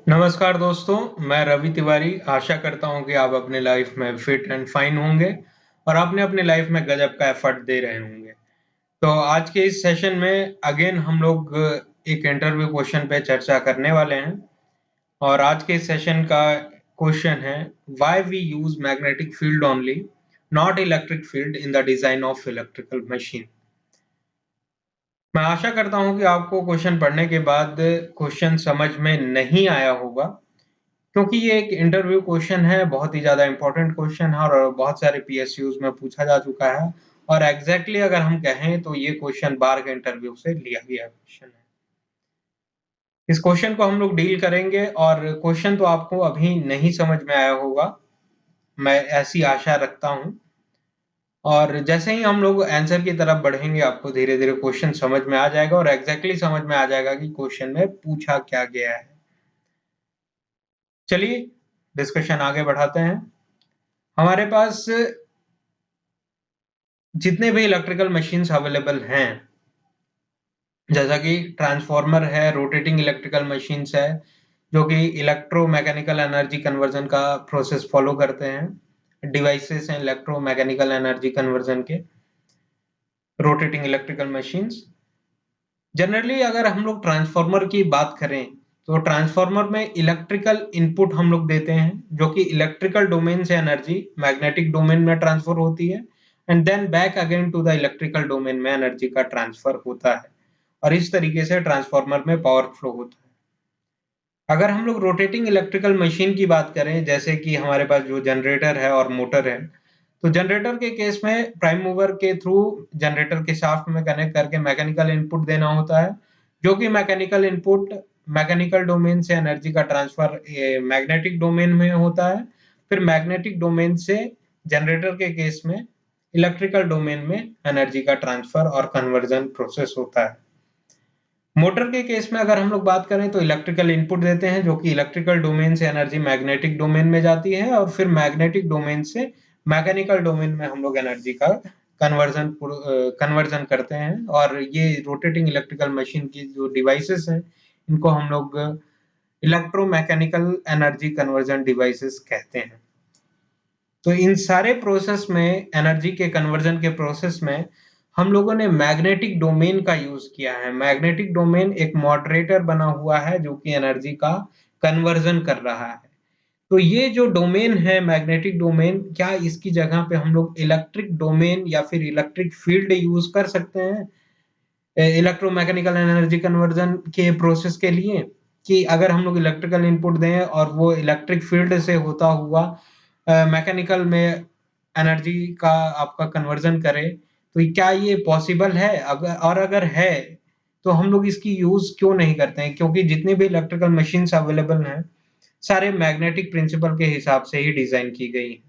नमस्कार दोस्तों, मैं रवि तिवारी आशा करता हूं कि आप अपने लाइफ में फिट एंड फाइन होंगे और आपने अपने लाइफ में गजब का एफर्ट दे रहे होंगे। तो आज के इस सेशन में अगेन हम लोग एक इंटरव्यू क्वेश्चन पे चर्चा करने वाले हैं और आज के इस सेशन का क्वेश्चन है why we use magnetic field only not electric field in the design of electrical machine. मैं आशा करता हूं कि आपको क्वेश्चन पढ़ने के बाद क्वेश्चन समझ में नहीं आया होगा क्योंकि ये एक इंटरव्यू क्वेश्चन है, बहुत ही ज़्यादा इम्पोर्टेंट क्वेश्चन है और बहुत सारे पीएसयूज में पूछा जा चुका है और एग्जैक्टली अगर हम कहें तो ये क्वेश्चन बार के इंटरव्यू से लिया गया क्वेश्चन है। इस क्वेश्चन को हम लोग डील करेंगे और क्वेश्चन तो आपको अभी नहीं समझ में आया होगा, मैं ऐसी आशा रखता हूँ। और जैसे ही हम लोग आंसर की तरफ बढ़ेंगे आपको धीरे धीरे क्वेश्चन समझ में आ जाएगा और एग्जैक्टली समझ में आ जाएगा कि क्वेश्चन में पूछा क्या गया है। चलिए डिस्कशन आगे बढ़ाते हैं। हमारे पास जितने भी इलेक्ट्रिकल मशीन्स अवेलेबल हैं, जैसा कि ट्रांसफार्मर है, रोटेटिंग इलेक्ट्रिकल मशीन्स है, जो कि इलेक्ट्रोमैकेनिकल एनर्जी कन्वर्जन का प्रोसेस फॉलो करते हैं। डिवाइसेस हैं इलेक्ट्रोमैकेनिकल एनर्जी कन्वर्जन के, रोटेटिंग इलेक्ट्रिकल मशीन्स। जनरली अगर हम लोग ट्रांसफार्मर की बात करें, तो ट्रांसफार्मर में इलेक्ट्रिकल इनपुट हम लोग देते हैं, जो कि इलेक्ट्रिकल डोमेन से एनर्जी मैग्नेटिक डोमेन में ट्रांसफर होती है and then back again to the electrical domain में एनर्जी का ट्रांसफर होता है और इस तरीके से ट्रांसफार्मर में पावर फ्लो होता है। अगर हम लोग रोटेटिंग इलेक्ट्रिकल मशीन की बात करें, जैसे कि हमारे पास जो जनरेटर है और मोटर है, तो जनरेटर के केस में प्राइम मूवर के थ्रू जनरेटर के शाफ्ट में कनेक्ट करके मैकेनिकल इनपुट देना होता है, जो कि मैकेनिकल इनपुट मैकेनिकल डोमेन से एनर्जी का ट्रांसफर मैग्नेटिक डोमेन में होता है। फिर मैग्नेटिक डोमेन से जनरेटर के केस में इलेक्ट्रिकल डोमेन में एनर्जी का ट्रांसफर और कन्वर्जन प्रोसेस होता है। मोटर के केस में अगर हम लोग बात करें तो इलेक्ट्रिकल इनपुट देते हैं, जो कि इलेक्ट्रिकल डोमेन से एनर्जी मैग्नेटिक डोमेन में जाती है और फिर मैग्नेटिक डोमेन से मैकेनिकल डोमेन में हम लोग एनर्जी का कन्वर्जन करते हैं। और ये रोटेटिंग इलेक्ट्रिकल मशीन की जो डिवाइसेस हैं, इनको हम लोग इलेक्ट्रोमैकेनिकल एनर्जी कन्वर्जन डिवाइसेस कहते हैं। तो इन सारे प्रोसेस में, एनर्जी के कन्वर्जन के प्रोसेस में, हम लोगों ने मैग्नेटिक डोमेन का यूज किया है। मैग्नेटिक डोमेन एक मॉडरेटर बना हुआ है जो कि एनर्जी का कन्वर्जन कर रहा है। तो ये जो डोमेन है मैग्नेटिक डोमेन, क्या इसकी जगह पे हम लोग इलेक्ट्रिक डोमेन या फिर इलेक्ट्रिक फील्ड यूज कर सकते हैं इलेक्ट्रोमैकेनिकल एनर्जी कन्वर्जन के प्रोसेस के लिए? कि अगर हम लोग इलेक्ट्रिकल इनपुट दें और वो इलेक्ट्रिक फील्ड से होता हुआ मैकेनिकल में एनर्जी का आपका कन्वर्जन करे, तो क्या ये पॉसिबल है? अगर है तो हम लोग इसकी यूज क्यों नहीं करते हैं? क्योंकि जितने भी इलेक्ट्रिकल मशीन्स अवेलेबल हैं, सारे मैग्नेटिक प्रिंसिपल के हिसाब से ही डिजाइन की गई हैं।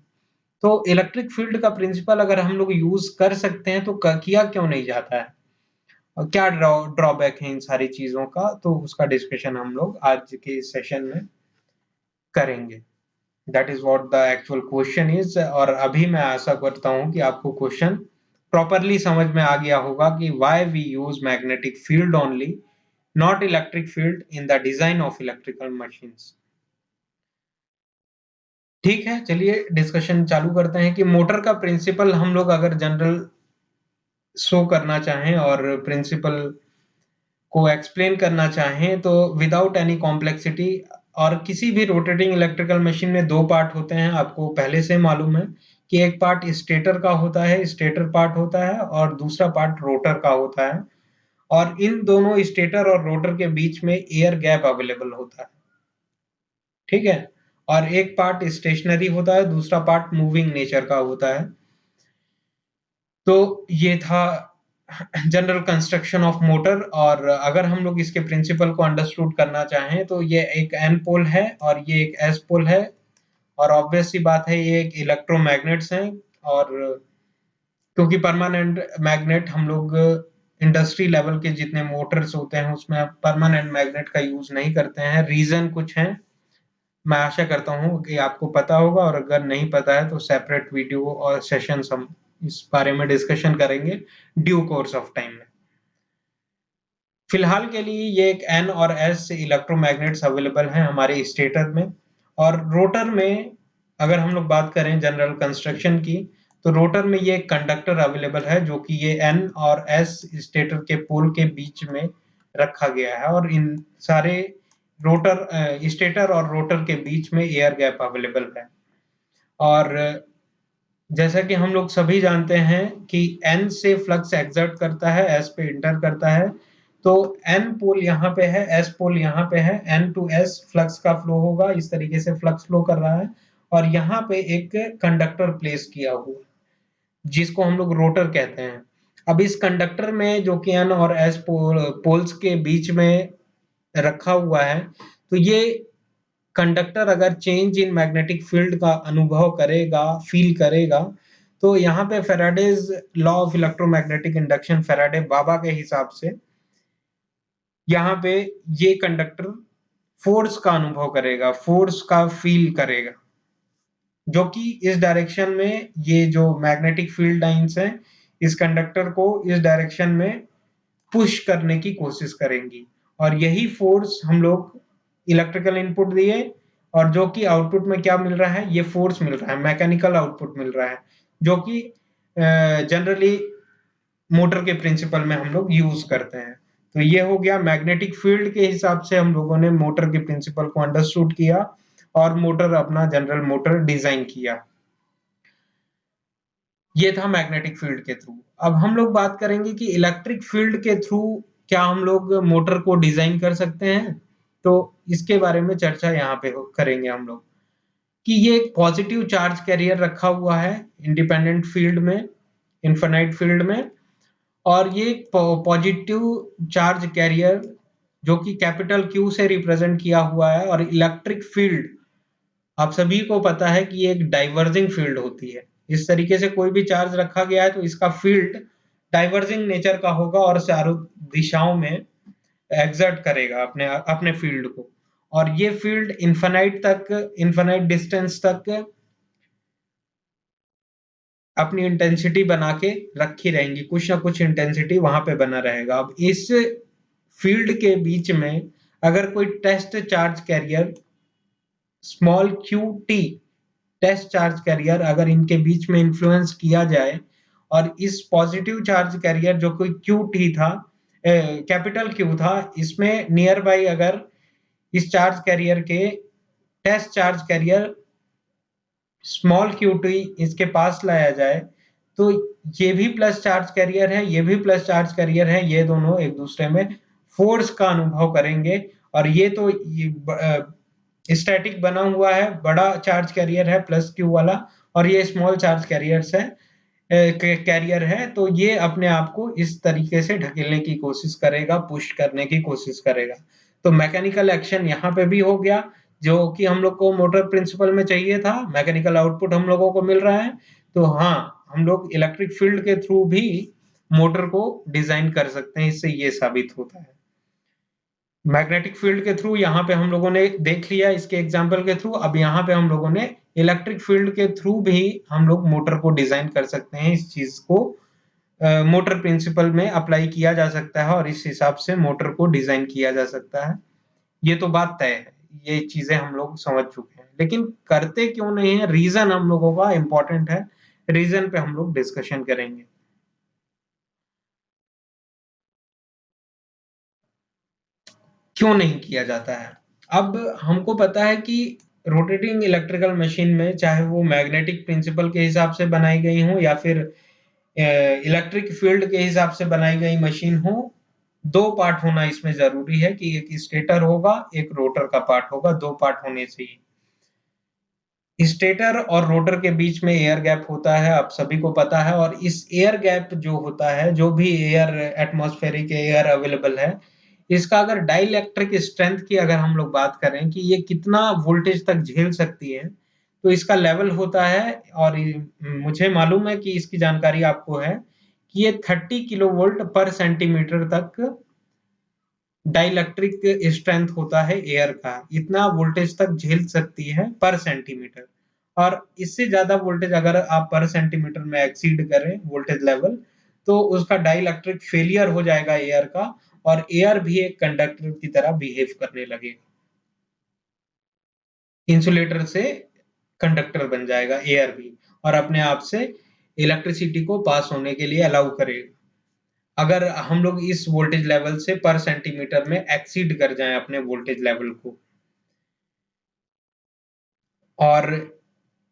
तो इलेक्ट्रिक फील्ड का प्रिंसिपल अगर हम लोग यूज कर सकते हैं तो किया क्यों नहीं जाता है और क्या ड्रॉबैक है इन सारी चीजों का, तो उसका डिस्कशन हम लोग आज के इस सेशन में करेंगे। That is what the actual question is. और अभी मैं आशा करता हूं कि आपको क्वेश्चन प्रॉपरली समझ में आ गया होगा कि why we use magnetic field only not electric field in the design of electrical machines. ठीक है, चलिए डिस्कशन चालू करते हैं कि मोटर का प्रिंसिपल हम लोग अगर जनरल शो करना चाहें और प्रिंसिपल को एक्सप्लेन करना चाहें तो विदाउट एनी कॉम्प्लेक्सिटी। और किसी भी रोटेटिंग इलेक्ट्रिकल मशीन में दो पार्ट होते हैं, आपको पहले से मालूम है कि एक पार्ट स्टेटर का होता है, स्टेटर पार्ट होता है, और दूसरा पार्ट रोटर का होता है। और इन दोनों स्टेटर और रोटर के बीच में एयर गैप अवेलेबल होता है, ठीक है। और एक पार्ट स्टेशनरी होता है, दूसरा पार्ट मूविंग नेचर का होता है। तो ये था जनरल कंस्ट्रक्शन ऑफ मोटर। और अगर हम लोग इसके प्रिंसिपल को अंडरस्टूड करना चाहें तो ये एक एन पोल है और ये एक एस पोल है। और ऑब्वियस सी बात है ये एक इलेक्ट्रोमैग्नेट्स हैं। और क्योंकि परमानेंट मैग्नेट हम लोग इंडस्ट्री लेवल के जितने मोटर्स होते हैं उसमें परमानेंट मैग्नेट का यूज नहीं करते हैं। रीजन कुछ है, मैं आशा करता हूँ कि आपको पता होगा, और अगर नहीं पता है तो सेपरेट वीडियो और सेशंस हम इस बारे में डिस्कशन करेंगे ड्यू कोर्स ऑफ टाइम में। फिलहाल के लिए ये एक N और S इलेक्ट्रोमैग्नेट्स अवेलेबल हैं हमारे स्टेटर में। और रोटर में अगर हम लोग बात करें जनरल कंस्ट्रक्शन की, तो रोटर में ये एक कंडक्टर अवेलेबल है जो कि ये N और S स्टेटर के पोल के बीच में रखा गया है, और इन सारे रोटर स्टेटर और रोटर के बीच में एयर गैप अवेलेबल है। और जैसा कि हम लोग सभी जानते हैं कि N से फ्लक्स एक्सर्ट करता है, S पे इंटर करता है, तो N पोल यहाँ पे है, S पोल यहाँ पे है, N टू S फ्लक्स का फ्लो होगा, इस तरीके से फ्लक्स फ्लो कर रहा है। और यहाँ पे एक कंडक्टर प्लेस किया हुआ है जिसको हम लोग रोटर कहते हैं। अब इस कंडक्टर में जो कि N और S पोल्स के बीच में रखा हुआ है, तो ये कंडक्टर अगर चेंज इन मैग्नेटिक फील्ड का अनुभव करेगा, फील करेगा, तो यहाँ पे Faraday's law of electromagnetic induction, Faraday बाबा के हिसाब से यहाँ पे ये कंडक्टर फोर्स का अनुभव करेगा, फोर्स का फील करेगा, जो कि इस डायरेक्शन में ये जो मैग्नेटिक फील्ड लाइंस हैं इस कंडक्टर को इस डायरेक्शन में पुश करने की कोशिश करेंगी। और यही फोर्स हम लोग इलेक्ट्रिकल इनपुट दिए और जो कि आउटपुट में क्या मिल रहा है, ये फोर्स मिल रहा है, मैकेनिकल आउटपुट मिल रहा है, जो कि जनरली मोटर के प्रिंसिपल में हम लोग यूज करते हैं। तो ये हो गया मैग्नेटिक फील्ड के हिसाब से हम लोगों ने मोटर के प्रिंसिपल को अंडरस्टूड किया और मोटर अपना जनरल मोटर डिजाइन किया। ये था मैग्नेटिक फील्ड के थ्रू। अब हम लोग बात करेंगे कि इलेक्ट्रिक फील्ड के थ्रू क्या हम लोग मोटर को डिजाइन कर सकते हैं, तो इसके बारे में चर्चा यहाँ पे करेंगे हम लोग कि ये एक पॉजिटिव चार्ज कैरियर रखा हुआ है इंडिपेंडेंट फील्ड में, इनफाइनाइट फील्ड में। और ये पॉजिटिव चार्ज कैरियर जो कि कैपिटल क्यू से रिप्रेजेंट किया हुआ है, और इलेक्ट्रिक फील्ड आप सभी को पता है कि ये एक डाइवर्जिंग फील्ड होती है। इस तरीके से कोई भी चार्ज रखा गया है तो इसका फील्ड डाइवर्जिंग नेचर का होगा और चारों दिशाओं में एक्सर्ट करेगा अपने अपने फील्ड को। और ये फील्ड इनफाइनाइट डिस्टेंस तक अपनी इंटेंसिटी बना के रखी रहेंगी, कुछ ना कुछ इंटेंसिटी वहां पे बना रहेगा। अब इस फील्ड के बीच में अगर कोई test charge carrier small Q T, test charge carrier अगर इनके बीच में इन्फ्लुएंस किया जाए, और इस पॉजिटिव चार्ज कैरियर जो कोई क्यू टी था, कैपिटल क्यू था, इसमें नियर बाई अगर इस चार्ज कैरियर के test charge carrier small Q T इसके पास लाया जाए, तो ये भी प्लस चार्ज कैरियर है, ये भी प्लस चार्ज कैरियर है, ये दोनों एक दूसरे में फोर्स का अनुभव करेंगे। और ये तो स्टैटिक बना हुआ है, बड़ा चार्ज कैरियर है प्लस क्यू वाला, और ये स्मॉल चार्ज कैरियर्स है कैरियर है, तो ये अपने आप को इस तरीके से ढकेलने की कोशिश करेगा, पुश करने की कोशिश करेगा। तो मैकेनिकल एक्शन यहाँ पे भी हो गया जो कि हम लोग को मोटर प्रिंसिपल में चाहिए था, मैकेनिकल आउटपुट हम लोगों को मिल रहा है। तो हाँ, हम लोग इलेक्ट्रिक फील्ड के थ्रू भी मोटर को डिजाइन कर सकते हैं, इससे ये साबित होता है। मैग्नेटिक फील्ड के थ्रू यहाँ पे हम लोगों ने देख लिया इसके एग्जाम्पल के थ्रू। अब यहाँ पे हम लोगों ने इलेक्ट्रिक फील्ड के थ्रू भी हम लोग मोटर को डिजाइन कर सकते हैं, इस चीज को मोटर प्रिंसिपल में अप्लाई किया जा सकता है और इस हिसाब से मोटर को डिजाइन किया जा सकता है। ये तो बात तय है, ये चीजें हम लोग समझ चुके हैं, लेकिन करते क्यों नहीं है, रीजन हम लोगों का इंपॉर्टेंट है, रीजन पे हम लोग डिस्कशन करेंगे। क्यों नहीं किया जाता है? अब हमको पता है कि रोटेटिंग इलेक्ट्रिकल मशीन में चाहे वो मैग्नेटिक प्रिंसिपल के हिसाब से बनाई गई हो या फिर इलेक्ट्रिक फील्ड के हिसाब से बनाई गई मशीन हो, दो पार्ट होना इसमें जरूरी है कि एक स्टेटर होगा, एक रोटर का पार्ट होगा, दो पार्ट होने चाहिए। स्टेटर और रोटर के बीच में एयर गैप होता है, आप सभी को पता है। और इस एयर गैप जो होता है, जो भी एयर एटमॉस्फेरिक एयर अवेलेबल है, इसका अगर डाइलेक्ट्रिक स्ट्रेंथ की अगर हम लोग बात करें कि ये कितना वोल्टेज तक झेल सकती है, तो इसका लेवल होता है, और मुझे मालूम है कि इसकी जानकारी आपको है कि ये 30 किलो वोल्ट पर सेंटीमीटर तक डाइलेक्ट्रिक स्ट्रेंथ होता है एयर का, इतना वोल्टेज तक झेल सकती है पर सेंटीमीटर। और इससे ज्यादा वोल्टेज अगर आप पर सेंटीमीटर में एक्सीड करें वोल्टेज लेवल, तो उसका डाइलेक्ट्रिक फेलियर हो जाएगा एयर का, और एयर भी एक कंडक्टर की तरह बिहेव करने लगेगा। इंसुलेटर से कंडक्टर बन जाएगा एयर भी, और अपने आप से इलेक्ट्रिसिटी को पास होने के लिए अलाउ करेगा। अगर हम लोग इस वोल्टेज लेवल से पर सेंटीमीटर में एक्सीड कर जाएं अपने वोल्टेज लेवल को। और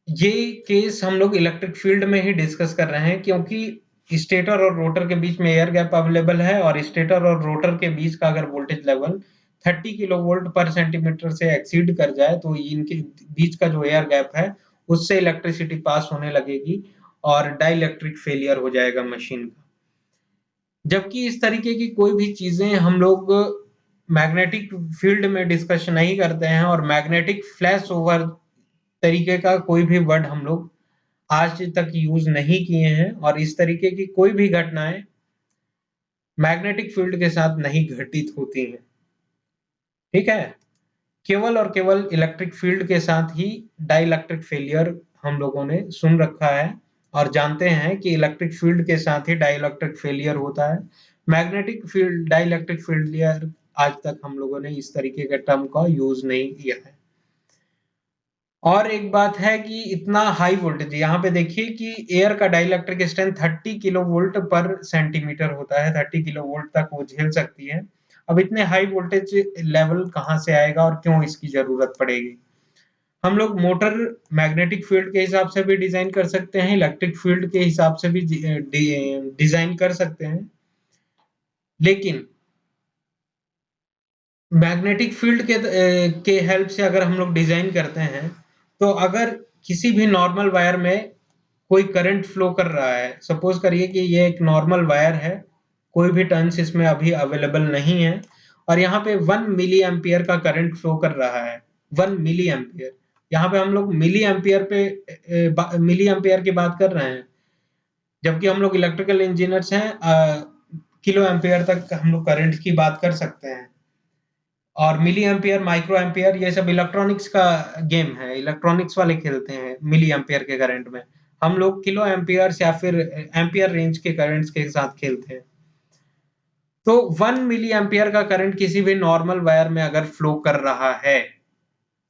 ये केस हम लोग इलेक्ट्रिक फील्ड में ही डिस्कस कर रहे हैं, क्योंकि स्टेटर और रोटर के बीच में एयर गैप अवेलेबल है, और स्टेटर और रोटर के बीच का अगर वोल्टेज लेवल 30 किलोवोल्ट पर सेंटीमीटर से एक्सीड कर जाए तो इनके बीच का जो एयर गैप है उससे इलेक्ट्रिसिटी पास होने लगेगी और डाइलेक्ट्रिक फेलियर हो जाएगा मशीन का। जबकि इस तरीके की कोई भी चीजें हम लोग मैग्नेटिक फील्ड में डिस्कशन नहीं करते हैं, और मैग्नेटिक फ्लैश ओवर तरीके का कोई भी वर्ड हम लोग आज तक यूज नहीं किए हैं, और इस तरीके की कोई भी घटनाएं मैग्नेटिक फील्ड के साथ नहीं घटित होती हैं। ठीक है, केवल और केवल इलेक्ट्रिक फील्ड के साथ ही डाइलेक्ट्रिक फेलियर हम लोगों ने सुन रखा है और जानते हैं कि इलेक्ट्रिक फील्ड के साथ ही डाइलेक्ट्रिक फेलियर होता है। मैग्नेटिक फील्ड डाइलेक्ट्रिक फेलियर आज तक हम लोगों ने इस तरीके के टर्म का यूज नहीं किया है। और एक बात है कि इतना हाई वोल्टेज, यहाँ पे देखिए कि एयर का डाइलेक्ट्रिक स्ट्रेंथ 30 किलो वोल्ट पर सेंटीमीटर होता है, 30 किलो वोल्ट तक वो झेल सकती है। अब इतने हाई वोल्टेज लेवल कहाँ से आएगा और क्यों इसकी जरूरत पड़ेगी? हम लोग मोटर मैग्नेटिक फील्ड के हिसाब से भी डिजाइन कर सकते हैं, इलेक्ट्रिक फील्ड के हिसाब से भी डिजाइन कर सकते हैं, लेकिन मैग्नेटिक फील्ड के हेल्प से अगर हम लोग डिजाइन करते हैं, तो अगर किसी भी नॉर्मल वायर में कोई करंट फ्लो कर रहा है, सपोज करिए कि ये एक नॉर्मल वायर है, कोई भी टर्न्स इसमें अभी अवेलेबल नहीं है, और यहाँ पे 1 मिली एम्पियर का करंट फ्लो कर रहा है। 1 मिली एम्पियर, यहाँ पे हम लोग मिली एम्पियर मिली एम्पियर की बात कर रहे हैं, जबकि हम लोग इलेक्ट्रिकल इंजीनियर्स हैं, किलो एम्पियर तक हम लोग करंट की बात कर सकते हैं। और मिली एम्पियर, माइक्रो एम्पियर, ये सब इलेक्ट्रॉनिक्स का गेम है, इलेक्ट्रॉनिक्स वाले खेलते हैं मिली एम्पियर के करंट में। हम लोग किलो एम्पियर्स या फिर एम्पियर रेंज के करंट्स के साथ खेलते हैं। तो 1 मिली एम्पियर का करंट किसी भी नॉर्मल वायर में अगर फ्लो कर रहा है,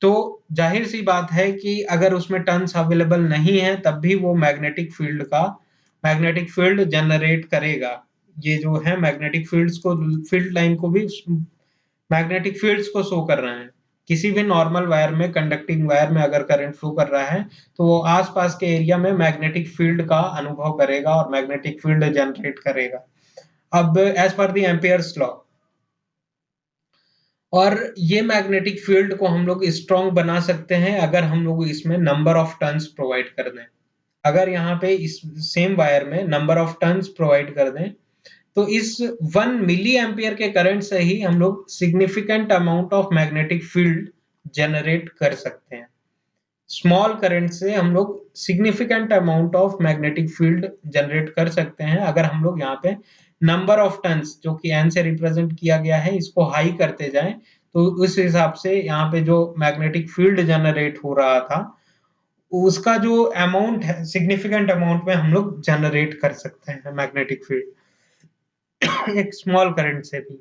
तो जाहिर सी बात है कि अगर उसमें टर्न्स अवेलेबल नहीं है तब भी वो मैग्नेटिक फील्ड जनरेट करेगा। ये जो है मैग्नेटिक फील्ड्स को, फील्ड लाइन को भी मैग्नेटिक फील्ड्स को शो कर रहे हैं। किसी भी नॉर्मल वायर में, कंडक्टिंग वायर में अगर करंट फ्लो कर रहा है तो वो आसपास के एरिया में मैग्नेटिक फील्ड का अनुभव करेगा और मैग्नेटिक फील्ड जनरेट करेगा। अब as per the Ampere's law, और ये मैग्नेटिक फील्ड को हम लोग स्ट्रॉन्ग बना सकते हैं अगर हम लोग इसमें नंबर ऑफ टर्न्स प्रोवाइड कर दें। अगर यहाँ पे इस सेम वायर में नंबर ऑफ टर्न्स प्रोवाइड कर दें, तो इस 1 मिली एम्पियर के करंट से ही हम लोग significant amount of magnetic field generate कर सकते हैं। स्मॉल करंट से हम लोग significant amount of magnetic field generate कर सकते हैं अगर हम लोग यहाँ पे नंबर ऑफ टर्न्स, जो कि एन से रिप्रेजेंट किया गया है, इसको हाई करते जाएं, तो उस हिसाब से यहाँ पे जो मैग्नेटिक फील्ड जनरेट हो रहा था उसका जो अमाउंट है, सिग्निफिकेंट अमाउंट में हम लोग जनरेट कर सकते हैं मैग्नेटिक फील्ड एक स्मॉल करंट से भी।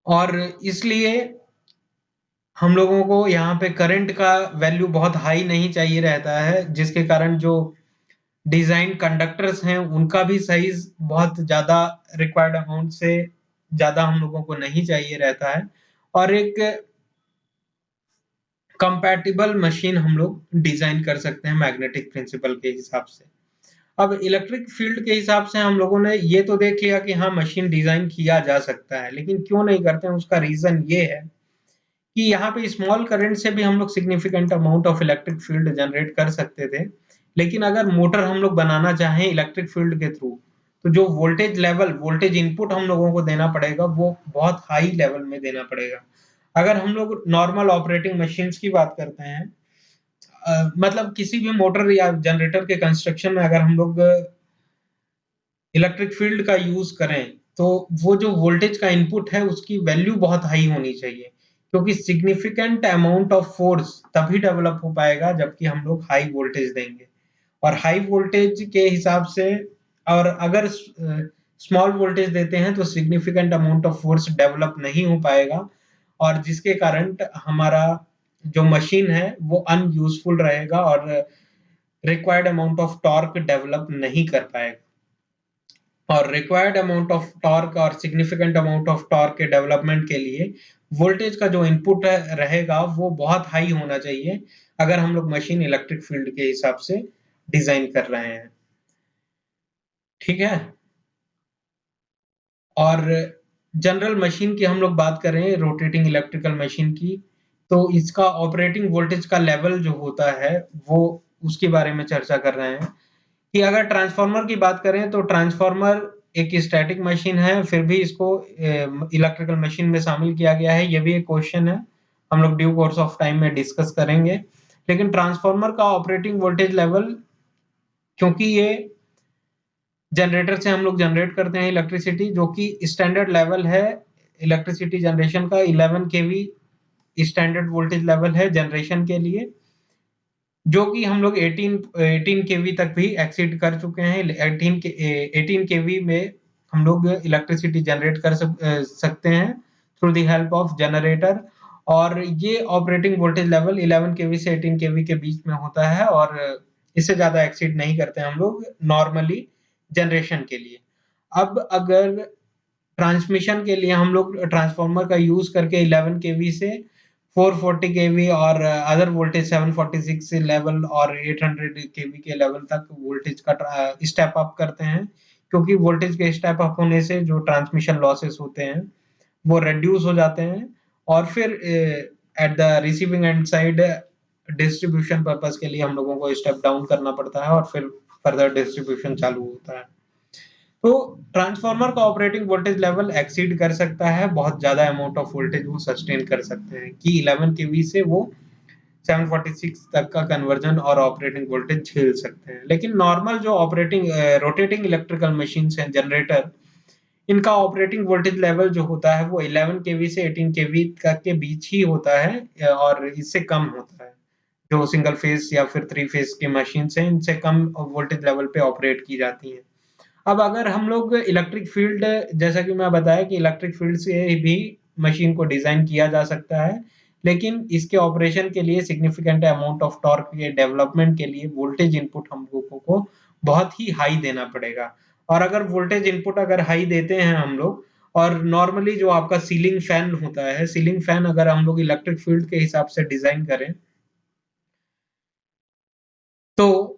और इसलिए हम लोगों को यहाँ पे करंट का वैल्यू बहुत हाई नहीं चाहिए रहता है, जिसके कारण जो डिजाइन कंडक्टर्स हैं उनका भी साइज बहुत ज्यादा रिक्वायर्ड अमाउंट से ज्यादा हम लोगों को नहीं चाहिए रहता है, और एक कंपैटिबल मशीन हम लोग डिजाइन कर सकते हैं मैग्नेटिक प्रिंसिपल के हिसाब से। अब इलेक्ट्रिक फील्ड के हिसाब से हम लोगों ने ये तो देख लिया कि हाँ मशीन डिजाइन किया जा सकता है, लेकिन क्यों नहीं करते हैं उसका रीजन ये है कि यहाँ पे स्मॉल करंट से भी हम लोग significant amount of electric field generate कर सकते थे, लेकिन अगर मोटर हम लोग बनाना चाहें इलेक्ट्रिक फील्ड के थ्रू, तो जो वोल्टेज लेवल, वोल्टेज इनपुट हम लोगों को देना पड़ेगा वो बहुत हाई लेवल में देना पड़ेगा। अगर हम लोग नॉर्मल ऑपरेटिंग मशीन्स की बात करते हैं, मतलब किसी भी मोटर या जनरेटर के कंस्ट्रक्शन में अगर हम लोग इलेक्ट्रिक फील्ड का यूज करें, तो वो जो वोल्टेज का इनपुट है उसकी वैल्यू बहुत हाई होनी चाहिए, क्योंकि सिग्निफिकेंट अमाउंट ऑफ फोर्स तभी डेवलप हो पाएगा जबकि हम लोग हाई वोल्टेज देंगे। और हाई वोल्टेज के हिसाब से, और अगर स्मॉल वोल्टेज देते हैं तो significant amount of force develop नहीं हो पाएगा, और जिसके कारण हमारा जो मशीन है वो अनयूजफुल रहेगा और required amount of torque develop नहीं कर पाएगा। और रिक्वायर्ड अमाउंट ऑफ टॉर्क और सिग्निफिकेंट अमाउंट ऑफ टॉर्क के डेवलपमेंट के लिए वोल्टेज का जो इनपुट रहेगा वो बहुत हाई होना चाहिए, अगर हम लोग मशीन इलेक्ट्रिक फील्ड के हिसाब से डिजाइन कर रहे हैं। ठीक है। और जनरल मशीन की हम लोग बात करें, रोटेटिंग इलेक्ट्रिकल मशीन की, तो इसका ऑपरेटिंग वोल्टेज का लेवल जो होता है वो उसके बारे में चर्चा कर रहे हैं। कि अगर ट्रांसफार्मर की बात करें तो ट्रांसफार्मर एक स्टैटिक मशीन है, फिर भी इसको इलेक्ट्रिकल मशीन में शामिल किया गया है। ये भी एक क्वेश्चन है, हम लोग ड्यू कोर्स ऑफ टाइम में डिस्कस करेंगे। लेकिन ट्रांसफार्मर का ऑपरेटिंग वोल्टेज लेवल, क्योंकि ये जनरेटर से हम लोग जनरेट करते हैं इलेक्ट्रिसिटी, जो कि स्टैंडर्ड लेवल है इलेक्ट्रिसिटी जनरेशन का 11 केवी स्टैंडर्ड वोल्टेज लेवल है जनरेशन के लिए, जो कि हम लोग 18 केवी तक भी एक्सीड कर चुके हैं। 18 केवी में हम लोग इलेक्ट्रिसिटी जनरेट कर सकते हैं through the help of generator. और ये ऑपरेटिंग वोल्टेज लेवल 11 केवी से 18 केवी के बीच में होता है, और इससे ज्यादा एक्सीड नहीं करते हम लोग नॉर्मली जनरेशन के लिए। अब अगर ट्रांसमिशन के लिए हम लोग ट्रांसफार्मर का यूज करके 11 केवी से 440 केवी और अदर वोल्टेज 746 लेवल और 800 केवी के लेवल तक वोल्टेज का स्टेप अप करते हैं, क्योंकि वोल्टेज के स्टेप अप होने से जो ट्रांसमिशन लॉसेस होते हैं वो रिड्यूस हो जाते हैं। और फिर at the receiving end side distribution purpose के लिए हम लोगों को स्टेप डाउन करना पड़ता है और फिर फर्दर डिस्ट्रीब्यूशन चालू होता है। तो ट्रांसफार्मर का ऑपरेटिंग वोल्टेज लेवल एक्सीड कर सकता है, बहुत ज्यादा अमाउंट ऑफ वोल्टेज वो सस्टेन कर सकते हैं कि 11 केवी से वो 746 तक का कन्वर्जन और ऑपरेटिंग वोल्टेज झेल सकते हैं। लेकिन नॉर्मल जो ऑपरेटिंग रोटेटिंग इलेक्ट्रिकल मशीन्स हैं जनरेटर, इनका ऑपरेटिंग वोल्टेज लेवल जो होता है वो 11 केवी से 18 केवी तक के बीच ही होता है, और इससे कम होता है। जो सिंगल फेज या फिर थ्री फेज की मशीन हैं, इनसे कम वोल्टेज लेवल पे ऑपरेट की जाती हैं। अब अगर हम लोग इलेक्ट्रिक फील्ड, जैसा कि मैं बताया कि इलेक्ट्रिक फील्ड से भी मशीन को डिजाइन किया जा सकता है, लेकिन इसके ऑपरेशन के लिए सिग्निफिकेंट अमाउंट ऑफ टॉर्क के डेवलपमेंट के लिए वोल्टेज इनपुट हम लोगों को बहुत ही हाई देना पड़ेगा। और अगर वोल्टेज इनपुट अगर हाई देते हैं हम लोग, और नॉर्मली जो आपका सीलिंग फैन होता है, सीलिंग फैन अगर हम लोग इलेक्ट्रिक फील्ड के हिसाब से डिजाइन करें तो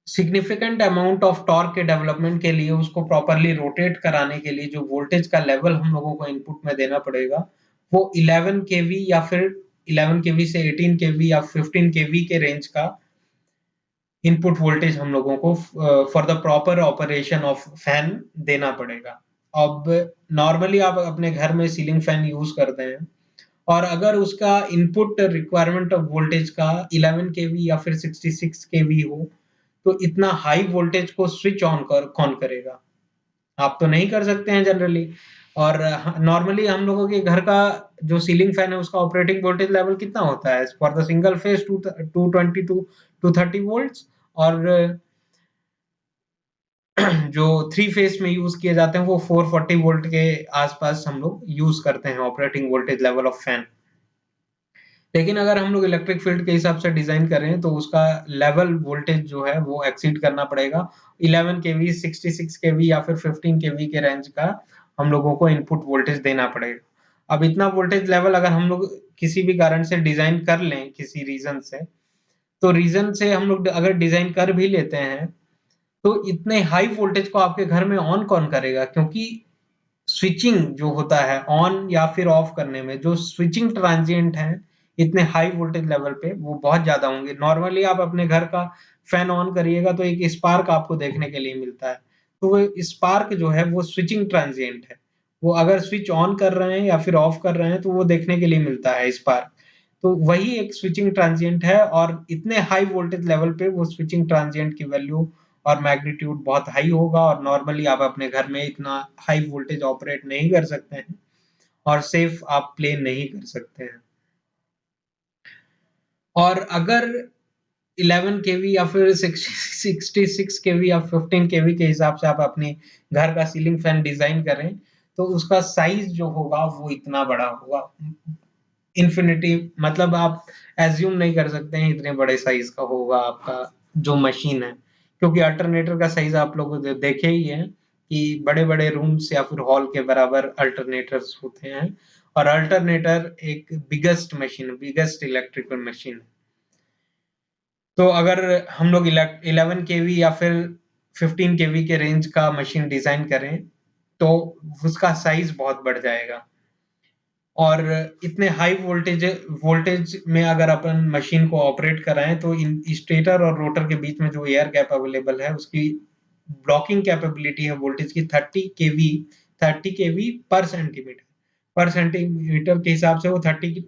सिग्निफिकेंट अमाउंट ऑफ टॉर्क के डेवलपमेंट के लिए उसको प्रॉपरली रोटेट कराने के लिए जो वोल्टेज का लेवल हम लोगों को इनपुट में देना पड़ेगा वो 11 केवी या फिर 11 केवी से 18 केवी या 15 केवी के रेंज का इनपुट वोल्टेज हम लोगों को for the proper operation of fan देना पड़ेगा। अब नॉर्मली आप अपने घर में सीलिंग फैन यूज करते हैं, और अगर उसका इनपुट रिक्वायरमेंट ऑफ वोल्टेज का 11 केवी या फिर 66 केवी हो, तो इतना हाई वोल्टेज को स्विच ऑन कौन करेगा? आप तो नहीं कर सकते हैं जनरली। और नॉर्मली हम लोगों के घर का जो सीलिंग फैन है उसका ऑपरेटिंग वोल्टेज लेवल कितना होता है for the single phase 220 to 230 volts, और जो थ्री फेज में यूज किए जाते हैं वो 440 वोल्ट के आसपास हम लोग यूज करते हैं operating voltage level of fan. लेकिन अगर हम लोग इलेक्ट्रिक फील्ड के हिसाब से डिजाइन करें तो उसका लेवल वोल्टेज जो है वो एक्सीड करना पड़ेगा 11 केवी, 66 केवी या फिर 15 केवी के रेंज का हम लोगों को इनपुट वोल्टेज देना पड़ेगा। अब इतना वोल्टेज लेवल अगर हम लोग किसी भी कारण से डिजाइन कर लें किसी रीजन से, तो रीजन से हम लोग अगर डिजाइन कर भी लेते हैं तो इतने हाई वोल्टेज को आपके घर में ऑन कौन करेगा? क्योंकि स्विचिंग जो होता है ऑन या फिर ऑफ करने में जो स्विचिंग ट्रांजिएंट है इतने हाई वोल्टेज लेवल पे वो बहुत ज्यादा होंगे। नॉर्मली आप अपने घर का फैन ऑन करिएगा तो एक स्पार्क आपको देखने के लिए मिलता है, तो वो स्पार्क जो है वो स्विचिंग ट्रांजिएंट है। वो अगर स्विच ऑन कर रहे हैं या फिर ऑफ कर रहे हैं तो वो देखने के लिए मिलता है स्पार्क। तो वही एक स्विचिंग ट्रांजिएंट है, और इतने हाई वोल्टेज लेवल पे वो स्विचिंग ट्रांजिएंट की वैल्यू और मैग्नीट्यूड बहुत हाई होगा, और नॉर्मली आप अपने घर में इतना हाई वोल्टेज ऑपरेट नहीं कर सकते हैं और सेफ आप प्ले नहीं कर सकते हैं। और अगर 11 केवी या फिर 66 केवी या 15 केवी के हिसाब से आप अपने घर का सीलिंग फैन डिजाइन करें, तो उसका साइज जो होगा वो इतना बड़ा होगा। इन्फिनिटी मतलब आप एज्यूम नहीं कर सकते हैं इतने बड़े साइज का होगा आपका जो मशीन है, क्योंकि अल्टरनेटर का साइज आप लोग देखे ही है कि बड़े-बड़े रूम्स या फिर हॉल के बराबर अल्टरनेटर्स होते हैं, और अल्टरनेटर एक बिगेस्ट इलेक्ट्रिकल मशीन है। तो अगर हम लोग 11 केवी या फिर 15 केवी के रेंज का मशीन डिजाइन करें, तो उसका साइज बहुत बढ़ जाएगा। और इतने हाई वोल्टेज में अगर अपन मशीन को ऑपरेट कराएं, तो इन स्टेटर और रोटर के बीच में जो एयर गैप अवेलेबल है, उसकी ब्लॉकिंग कैपेबिलिटी है वोल्टेज की 30 केवी पर सेंटीमीटर के हिसाब से वो 30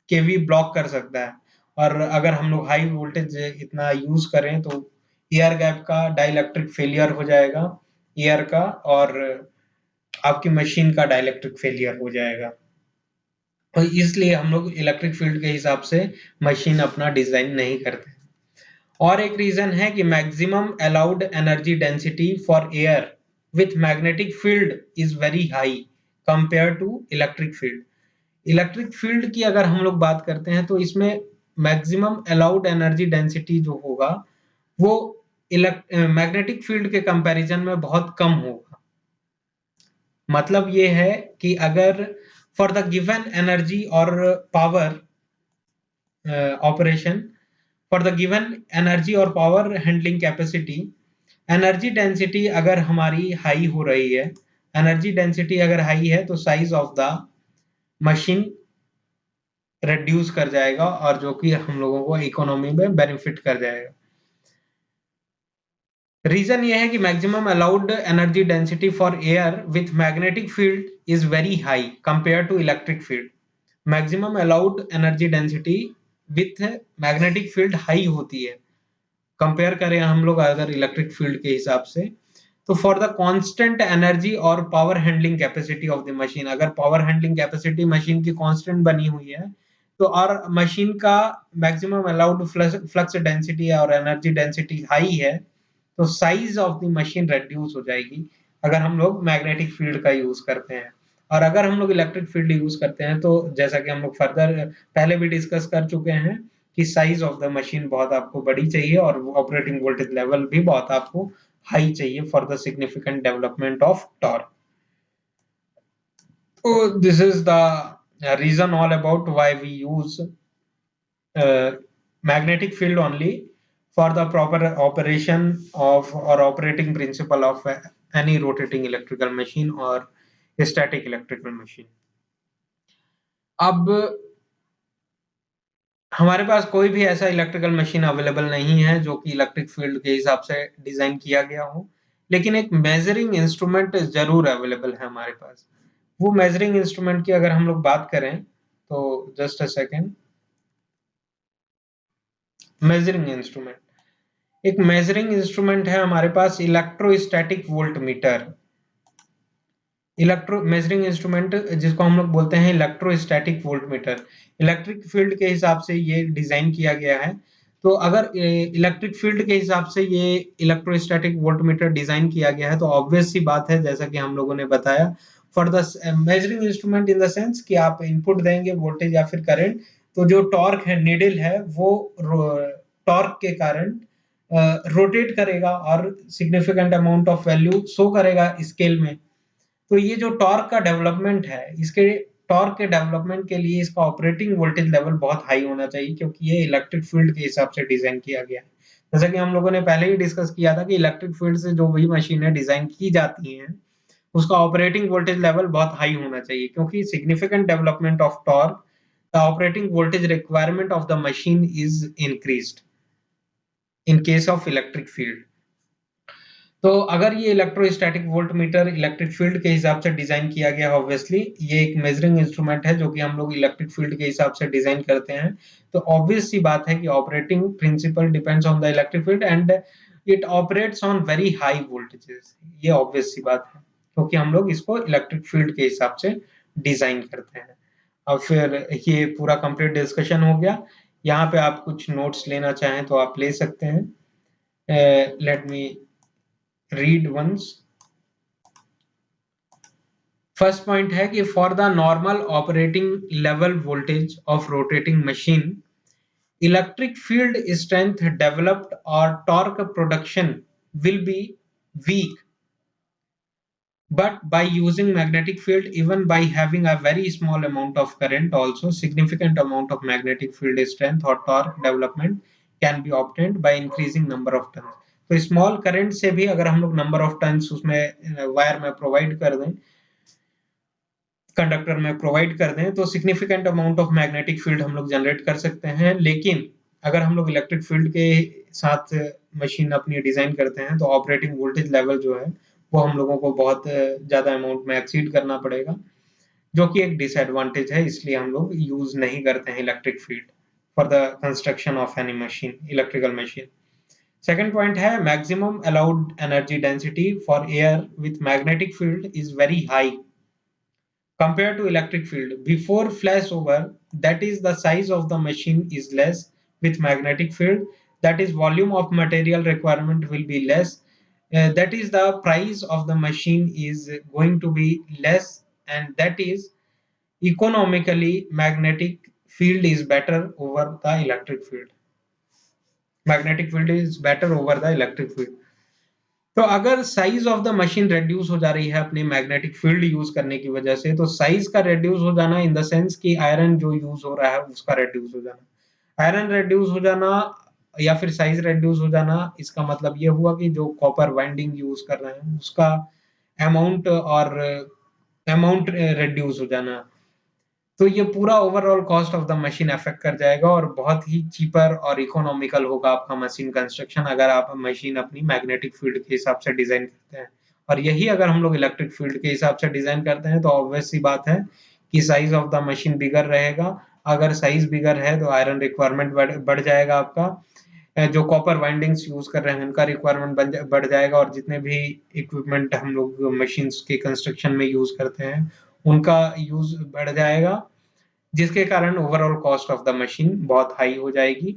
केवी ब्लॉक कर सकता है। और अगर हम लोग हाई वोल्टेज इतना यूज करें, तो एयर गैप का डाइलेक्ट्रिक फेलियर हो जाएगा एयर का, और आपकी मशीन का डाइलेक्ट्रिक फेलियर हो जाएगा। तो इसलिए हम लोग इलेक्ट्रिक फील्ड के हिसाब से मशीन अपना डिजाइन नहीं करते। और एक रीजन है कि maximum allowed energy density for air with magnetic field is very high compare to electric field. Electric field की अगर हम लोग बात करते हैं, तो इसमें मैक्सिमम अलाउड एनर्जी डेंसिटी जो होगा वो मैग्नेटिक फील्ड के कंपैरिजन में बहुत कम होगा। मतलब ये है कि अगर फॉर द गिवन एनर्जी और power operation, for the given energy और power handling capacity, energy density अगर हमारी हाई हो रही है, एनर्जी डेंसिटी अगर हाई है, तो size of the machine reduce कर जाएगा, और जो कि हम लोगों को इकोनॉमी में बेनिफिट कर जाएगा। रीजन ये है कि maximum allowed energy density for air with magnetic field is very high compare to electric field. Maximum allowed energy density with magnetic field high होती है, कंपेयर करें हम लोग अगर इलेक्ट्रिक फील्ड के हिसाब से। तो फॉर द कांस्टेंट एनर्जी और power handling capacity of the machine, अगर पावर हैंडलिंग कैपेसिटी मशीन की कांस्टेंट बनी हुई है, तो और मशीन का मैक्सिमम अलाउड फ्लक्स डेंसिटी और एनर्जी डेंसिटी हाई है, तो size of the machine reduce हो जाएगी अगर हम लोग मैग्नेटिक फील्ड का यूज करते हैं। और अगर हम लोग इलेक्ट्रिक फील्ड यूज करते हैं, तो जैसा कि हम लोग फर्दर पहले भी डिस्कस कर चुके हैं कि साइज ऑफ द मशीन बहुत आपको बड़ी चाहिए, और ऑपरेटिंग वोल्टेज लेवल भी बहुत आपको हाई चाहिए for the significant development of torque. So this is the reason all about why we use magnetic field only for the proper operation of or operating principle of any rotating electrical machine or static electrical machine. अब हमारे पास कोई भी ऐसा electrical machine available नहीं है जो कि electric field के हिसाब से डिजाइन किया गया हो, लेकिन एक मेजरिंग इंस्ट्रूमेंट जरूर अवेलेबल है हमारे पास। वो मेजरिंग इंस्ट्रूमेंट की अगर हम लोग बात करें, तो just a second. Measuring instrument, एक मेजरिंग इंस्ट्रूमेंट है हमारे पास electrostatic volt meter. Electro measuring instrument जिसको हम लोग बोलते हैं electrostatic volt meter, electric field के हिसाब से ये डिजाइन किया गया है। तो अगर इलेक्ट्रिक फील्ड के हिसाब से ये इलेक्ट्रोस्टैटिक वोल्ट मीटर डिजाइन किया गया है, तो ऑब्वियस सी बात है, जैसा कि हम लोगों ने बताया, for the measuring instrument in the sense कि आप इनपुट देंगे वोल्टेज या फिर करंट, तो जो टॉर्क है नीडल है वो टॉर्क के कारण रोटेट करेगा और significant amount of value show करेगा स्केल में। तो ये जो टॉर्क का डेवलपमेंट है, इसके टॉर्क के डेवलपमेंट के लिए इसका ऑपरेटिंग वोल्टेज लेवल बहुत हाई होना चाहिए, क्योंकि ये इलेक्ट्रिक फील्ड के हिसाब से डिजाइन किया गया है। जैसा कि हम लोगों ने पहले ही डिस्कस किया था कि इलेक्ट्रिक फील्ड से जो भी मशीनें डिजाइन की जाती हैं, उसका ऑपरेटिंग वोल्टेज लेवल बहुत हाई होना चाहिए, क्योंकि significant development of torque, the operating voltage requirement of the machine is increased in case of electric field. तो अगर ये electrostatic volt meter electric field के हिसाब से डिजाइन किया गया है, ऑब्वियसली ये एक मेजरिंग इंस्ट्रूमेंट है जो कि हम लोग इलेक्ट्रिक फील्ड के हिसाब से डिजाइन करते हैं। तो ऑब्वियस सी बात है कि operating principle depends on the electric field and it operates on very high voltages. ये ऑब्वियस सी बात है, क्योंकि हम लोग इसको इलेक्ट्रिक फील्ड के हिसाब से डिजाइन करते हैं। अब फिर ये पूरा कंप्लीट डिस्कशन हो गया। यहाँ पे आप कुछ नोट्स लेना चाहें तो आप ले सकते हैं। Let me read once. First point है कि for the normal operating level voltage of rotating machine, electric field strength developed or torque production will be weak, but by using magnetic field, even by having a very small amount of current, also significant amount of magnetic field strength or torque development can be obtained by increasing number of turns. तो small current से भी अगर हम लोग number of turns उसमें wire में provide कर दें, कंडक्टर में प्रोवाइड कर दें, तो significant amount of magnetic field हम लोग जनरेट कर सकते हैं। लेकिन अगर हम लोग इलेक्ट्रिक फील्ड के साथ मशीन अपनी डिजाइन करते हैं तो ऑपरेटिंग वोल्टेज लेवल जो है वो हम लोगों को बहुत ज्यादा अमाउंट में एक्सीड करना पड़ेगा, जो कि एक डिसएडवांटेज है। इसलिए हम लोग यूज नहीं करते हैं electric field for the construction of any machine, electrical machine. Second point है maximum allowed energy density for air with magnetic field is very high compared to electric field before flashover, that is the size of the machine is less. With magnetic field, that is volume of material requirement will be less. That is the price of the machine is going to be less, and that is economically magnetic field is better over the electric field. Magnetic field is better over the electric field. तो अगर size of the machine reduce हो जा रही है अपने magnetic field use करने की वजह से, तो साइज का रेड्यूस हो जाना इन द सेंस कि आयरन जो यूज हो रहा है उसका रेड्यूस हो जाना, आयरन रेड्यूस हो जाना या फिर साइज रेड्यूस हो जाना, इसका मतलब ये हुआ कि जो कॉपर वाइंडिंग यूज कर रहे हैं उसका अमाउंट रेड्यूस हो जाना। तो ये पूरा overall cost of the machine affect कर जाएगा और बहुत ही चीपर और इकोनॉमिकल होगा आपका मशीन कंस्ट्रक्शन अगर आप मशीन अपनी मैग्नेटिक फील्ड के हिसाब से डिजाइन करते हैं। और यही अगर हम लोग इलेक्ट्रिक फील्ड के हिसाब से डिजाइन करते हैं तो ऑब्वियस सी बात है कि साइज ऑफ द मशीन बिगर रहेगा। अगर साइज बिगर है तो आयरन रिक्वायरमेंट बढ़ जाएगा आपका, जो कॉपर वाइंडिंग्स यूज कर रहे हैं उनका रिक्वायरमेंट बढ़ जाएगा, और जितने भी इक्विपमेंट हम लोग मशीन्स के कंस्ट्रक्शन में यूज करते हैं उनका यूज बढ़ जाएगा, जिसके कारण overall cost of the machine बहुत हाई हो जाएगी,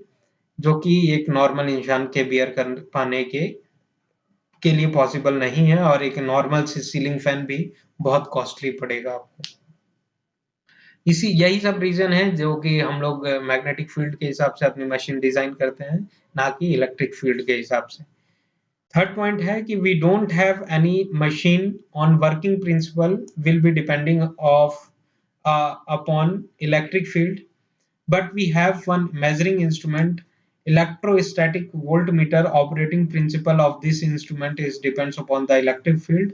जो कि एक नॉर्मल इंसान के बियर कर पाने के लिए पॉसिबल नहीं है। और एक नॉर्मल सीलिंग फैन भी बहुत कॉस्टली पड़ेगा आपको। यही सब रीजन है जो कि हम लोग मैग्नेटिक फील्ड के हिसाब से अपनी मशीन डिजाइन करते हैं, ना कि इलेक्ट्रिक फील्ड के हिसाब से। थर्ड पॉइंट है कि we don't have any machine on working principle will be depending of upon electric field, but we have one measuring instrument, electrostatic voltmeter. Operating principle of this instrument is depends upon the electric field,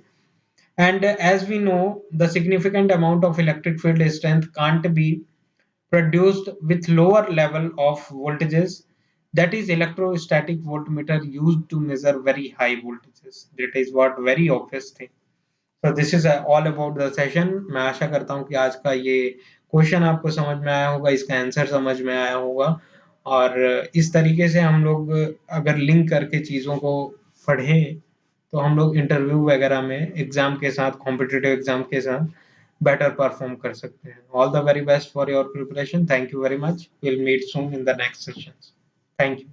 and as we know the significant amount of electric field strength can't be produced with lower level of voltages. That is electrostatic voltmeter used to measure very high voltages. That is what very obvious thing. So this is all about the session. मैं आशा करता हूँ कि आज का ये question आपको समझ में आया होगा, इसका आंसर समझ में आया होगा, और इस तरीके से हम लोग अगर लिंक करके चीज़ों को पढ़ें तो हम लोग इंटरव्यू वगैरह में एग्जाम के साथ, कॉम्पिटिटिव एग्जाम के साथ बेटर परफॉर्म कर सकते हैं। All the very best for your preparation. Thank you very much. Will meet soon in the next session. Thank you.